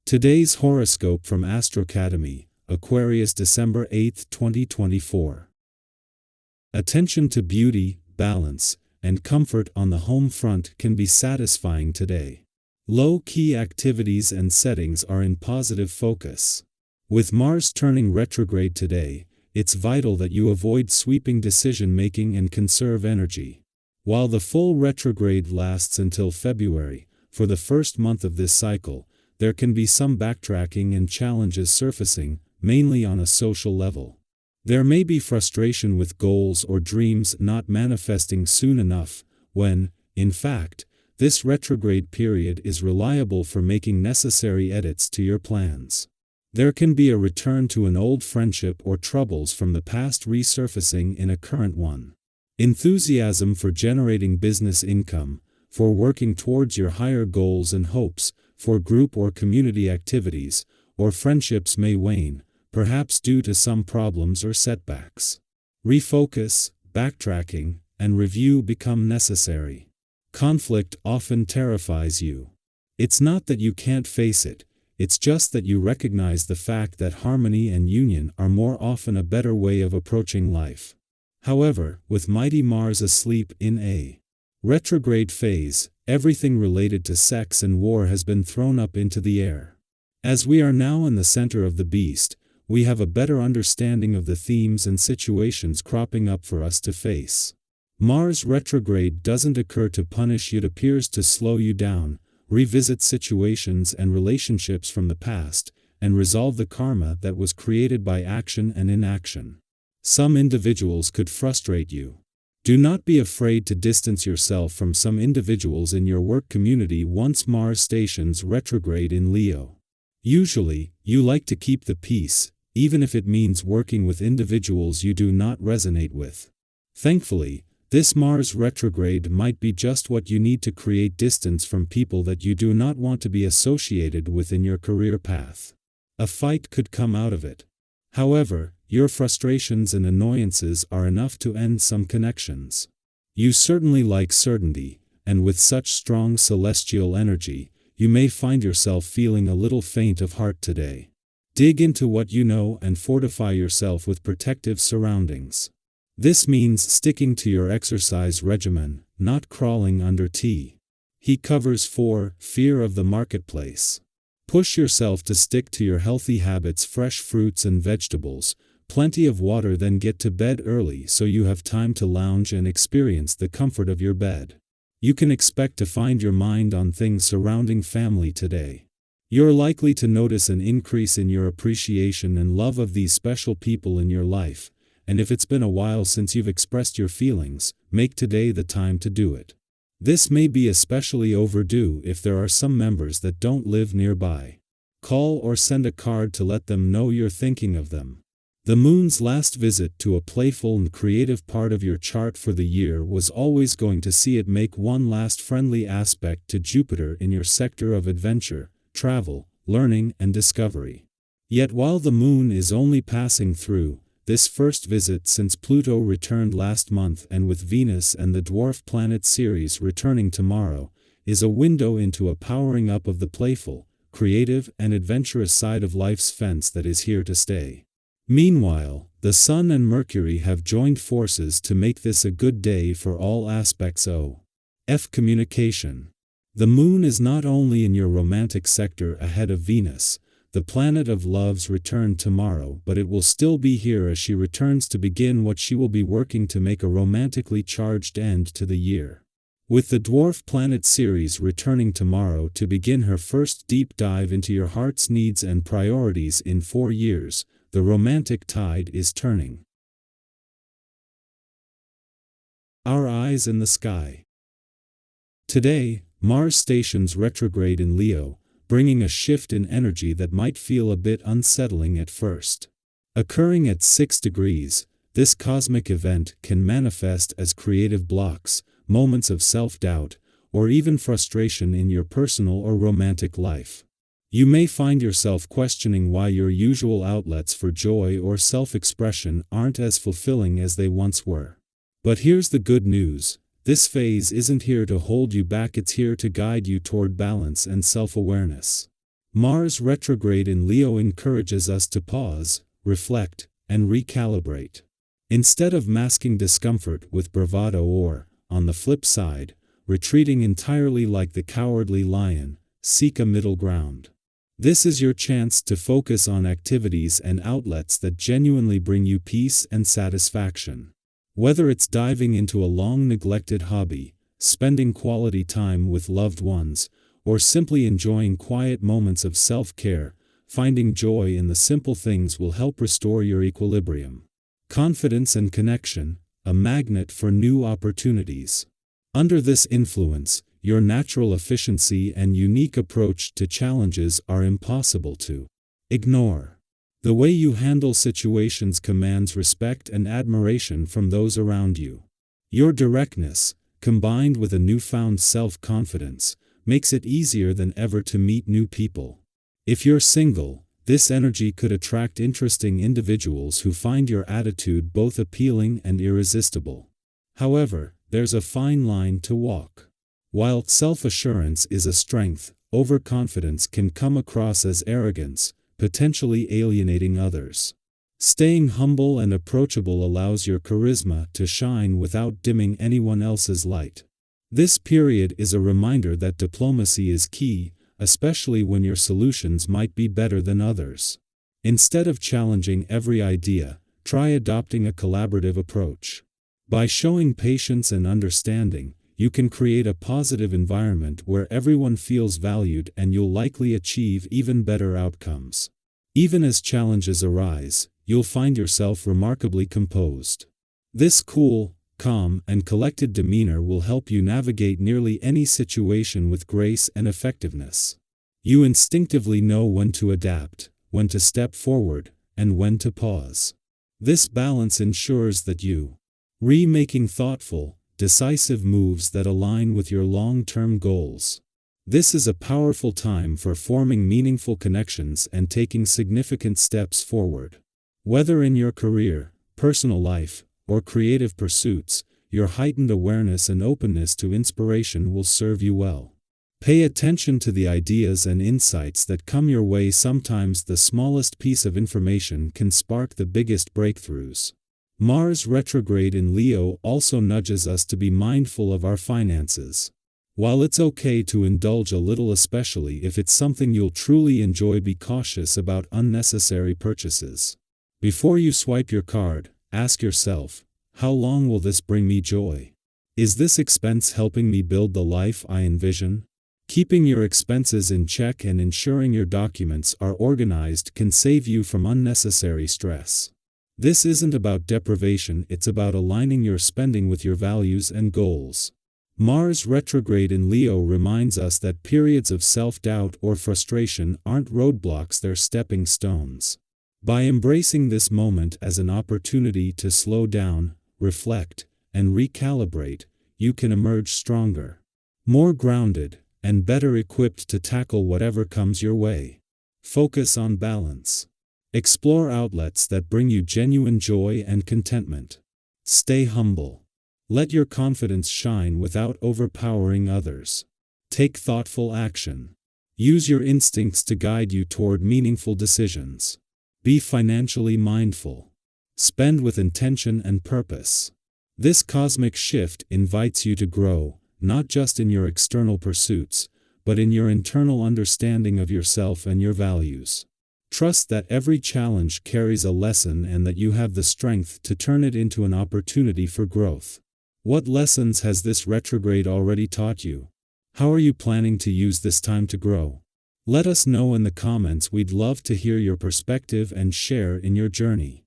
Today's horoscope from Astrocademy, Aquarius December 8, 2024. Attention to beauty, balance, and comfort on the home front can be satisfying today. Low-key activities and settings are in positive focus. With Mars turning retrograde today, it's vital that you avoid sweeping decision-making and conserve energy. While the full retrograde lasts until February, for the first month of this cycle, there can be some backtracking and challenges surfacing, mainly on a social level. There may be frustration with goals or dreams not manifesting soon enough, when, in fact, this retrograde period is reliable for making necessary edits to your plans. There can be a return to an old friendship or troubles from the past resurfacing in a current one. Enthusiasm for generating business income, for working towards your higher goals and hopes, for group or community activities, or friendships may wane, perhaps due to some problems or setbacks. Refocus, backtracking, and review become necessary. Conflict often terrifies you. It's not that you can't face it, it's just that you recognize the fact that harmony and union are more often a better way of approaching life. However, with mighty Mars asleep in a retrograde phase, everything related to sex and war has been thrown up into the air. As we are now in the center of the beast, we have a better understanding of the themes and situations cropping up for us to face. Mars retrograde doesn't occur to punish you, it appears to slow you down, revisit situations and relationships from the past, and resolve the karma that was created by action and inaction. Some individuals could frustrate you. Do not be afraid to distance yourself from some individuals in your work community once Mars stations retrograde in Leo. Usually, you like to keep the peace, even if it means working with individuals you do not resonate with. Thankfully, this Mars retrograde might be just what you need to create distance from people that you do not want to be associated with in your career path. A fight could come out of it. However, your frustrations and annoyances are enough to end some connections. You certainly like certainty, and with such strong celestial energy, you may find yourself feeling a little faint of heart today. Dig into what you know and fortify yourself with protective surroundings. This means sticking to your exercise regimen, not crawling under tea. He covers 4, fear of the marketplace. Push yourself to stick to your healthy habits, fresh fruits and vegetables, plenty of water, then get to bed early so you have time to lounge and experience the comfort of your bed. You can expect to find your mind on things surrounding family today. You're likely to notice an increase in your appreciation and love of these special people in your life, and if it's been a while since you've expressed your feelings, make today the time to do it. This may be especially overdue if there are some members that don't live nearby. Call or send a card to let them know you're thinking of them. The moon's last visit to a playful and creative part of your chart for the year was always going to see it make one last friendly aspect to Jupiter in your sector of adventure, travel, learning, and discovery. Yet while the moon is only passing through, this first visit since Pluto returned last month, and with Venus and the dwarf planet Ceres returning tomorrow, is a window into a powering up of the playful, creative, and adventurous side of life's fence that is here to stay. Meanwhile, the Sun and Mercury have joined forces to make this a good day for all aspects of communication. The moon is not only in your romantic sector ahead of Venus, the planet of love's return tomorrow, but it will still be here as she returns to begin what she will be working to make a romantically charged end to the year. With the dwarf planet Ceres returning tomorrow to begin her first deep dive into your heart's needs and priorities in 4 years, the romantic tide is turning. Our eyes in the sky. Today, Mars stations retrograde in Leo, bringing a shift in energy that might feel a bit unsettling at first. Occurring at 6 degrees, this cosmic event can manifest as creative blocks, moments of self-doubt, or even frustration in your personal or romantic life. You may find yourself questioning why your usual outlets for joy or self-expression aren't as fulfilling as they once were. But here's the good news. This phase isn't here to hold you back, it's here to guide you toward balance and self-awareness. Mars retrograde in Leo encourages us to pause, reflect, and recalibrate. Instead of masking discomfort with bravado or, on the flip side, retreating entirely like the cowardly lion, seek a middle ground. This is your chance to focus on activities and outlets that genuinely bring you peace and satisfaction. Whether it's diving into a long-neglected hobby, spending quality time with loved ones, or simply enjoying quiet moments of self-care, finding joy in the simple things will help restore your equilibrium. Confidence and connection, a magnet for new opportunities. Under this influence, your natural efficiency and unique approach to challenges are impossible to ignore. The way you handle situations commands respect and admiration from those around you. Your directness, combined with a newfound self-confidence, makes it easier than ever to meet new people. If you're single, this energy could attract interesting individuals who find your attitude both appealing and irresistible. However, there's a fine line to walk. While self-assurance is a strength, overconfidence can come across as arrogance, potentially alienating others. Staying humble and approachable allows your charisma to shine without dimming anyone else's light. This period is a reminder that diplomacy is key, especially when your solutions might be better than others. Instead of challenging every idea, try adopting a collaborative approach. By showing patience and understanding, you can create a positive environment where everyone feels valued and you'll likely achieve even better outcomes. Even as challenges arise, you'll find yourself remarkably composed. This cool, calm, and collected demeanor will help you navigate nearly any situation with grace and effectiveness. You instinctively know when to adapt, when to step forward, and when to pause. This balance ensures that you making thoughtful, decisive moves that align with your long-term goals. This is a powerful time for forming meaningful connections and taking significant steps forward. Whether in your career, personal life, or creative pursuits, your heightened awareness and openness to inspiration will serve you well. Pay attention to the ideas and insights that come your way. Sometimes the smallest piece of information can spark the biggest breakthroughs. Mars retrograde in Leo also nudges us to be mindful of our finances. While it's okay to indulge a little, especially if it's something you'll truly enjoy, be cautious about unnecessary purchases. Before you swipe your card, ask yourself, how long will this bring me joy? Is this expense helping me build the life I envision? Keeping your expenses in check and ensuring your documents are organized can save you from unnecessary stress. This isn't about deprivation, it's about aligning your spending with your values and goals. Mars retrograde in Leo reminds us that periods of self-doubt or frustration aren't roadblocks, they're stepping stones. By embracing this moment as an opportunity to slow down, reflect, and recalibrate, you can emerge stronger, more grounded, and better equipped to tackle whatever comes your way. Focus on balance. Explore outlets that bring you genuine joy and contentment. Stay humble. Let your confidence shine without overpowering others. Take thoughtful action. Use your instincts to guide you toward meaningful decisions. Be financially mindful. Spend with intention and purpose. This cosmic shift invites you to grow, not just in your external pursuits, but in your internal understanding of yourself and your values. Trust that every challenge carries a lesson and that you have the strength to turn it into an opportunity for growth. What lessons has this retrograde already taught you? How are you planning to use this time to grow? Let us know in the comments. We'd love to hear your perspective and share in your journey.